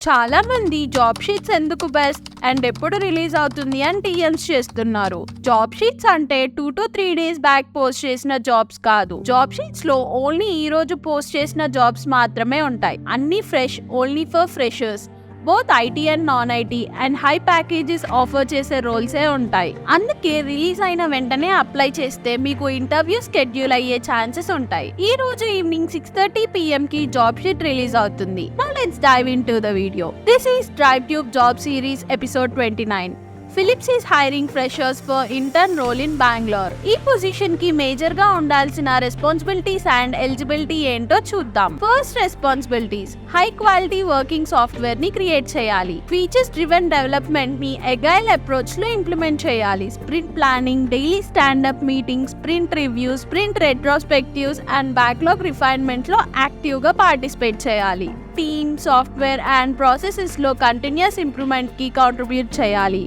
చాలా మంది job sheets ఎందుకు బెస్ట్ అండ్ ఎప్పుడు రిలీజ్ అవుతుంది అని టీఎన్స్ చేస్తున్నారు. జాబ్ షీట్స్ అంటే 2 to 3 days బ్యాక్ పోస్ట్ చేసిన జాబ్స్ కాదు. జాబ్ షీట్స్ లో ఓన్లీ ఈ రోజు పోస్ట్ చేసిన జాబ్స్ మాత్రమే ఉంటాయి. అన్ని fresh, only for freshers. Both IT and non IT and high packages offer చేసే రోల్సే ఉంటాయి. అందుకే రిలీజ్ అయిన వెంటనే అప్లై చేస్తే మీకు ఇంటర్వ్యూ స్కెడ్యూల్ అయ్యే ఛాన్సెస్ ఉంటాయి. ఈ రోజు ఈవినింగ్ 6:30 PM కి జాబ్ షీట్ రిలీజ్ అవుతుంది. Now let's dive into the video. This is DriveTube Job Series episode 29. Philips is hiring freshers for intern role in Bangalore. ఈ పొజిషన్ కి మేజర్ గా ఉండాల్సిన రెస్పాన్సిబిలిటీస్ అండ్ ఎలిజిబిలిటీ ఏంటో చూద్దాం. First responsibilities: high quality working software ని create చేయాలి. Features driven development ని agile approach లో ఇంప్లిమెంట్ చేయాలి. Sprint planning, daily standup meetings, sprint reviews, sprint retrospectives and backlog refinement లో యాక్టివ్ గా పార్టిసిపేట్ చేయాలి. టీమ్, సాఫ్ట్వేర్ అండ్ ప్రాసెసెస్ లో continuous improvement కి కాంట్రిబ్యూట్ చేయాలి.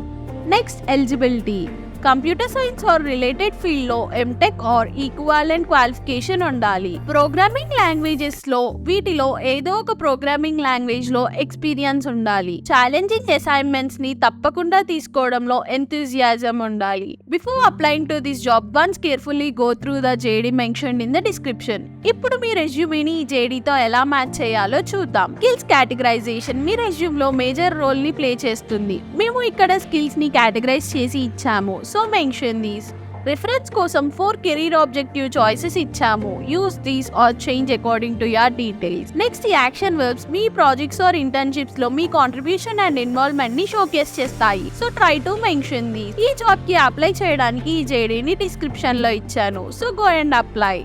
Next, eligibility. Computer science or related field లో MTech or equivalent qualification ఉండాలి. Programming languages లో వీటిలో ఏదో ఒక ప్రోగ్రామింగ్ లాంగ్వేజ్ లో ఎక్స్పీరియన్స్ ఉండాలి. ఛాలెంజింగ్ అసైన్మెంట్స్ ని తప్పకుండా తీసుకోవడంలో ఎంథూజియాజం ఉండాలి. Before applying to this job, once carefully go through the JD mentioned in the description. ఇప్పుడు మీ రెజ్యూమేని ఈ JDతో ఎలా మ్యాచ్ చేయాలో చూద్దాం. స్కిల్స్ కేటగరైజేషన్ మీ రెజ్యూమ్ లో మేజర్ రోల్ ని ప్లే చేస్తుంది. మేము ఇక్కడ స్కిల్స్ ని కేటగరైజ్ చేసి ఇచ్చాము. So mention these. రిఫరెన్స్ కోసం 4 కెరీర్ ఆబ్జెక్టివ్ చాయిసెస్ ఇచ్చాము. Use these or change according to your details. Next, action verbs మీ ప్రాజెక్ట్స్ ఆర్ ఇంటర్న్షిప్స్ లో మీ కాంట్రిబ్యూషన్ అండ్ ఇన్వాల్వ్మెంట్ ని షోకేస్ చేస్తాయి. So try to mention these. ఈ జాబ్ కి apply చేయడానికి ఈ JD ని డిస్క్రిప్షన్ లో ఇచ్చాను. So go and apply.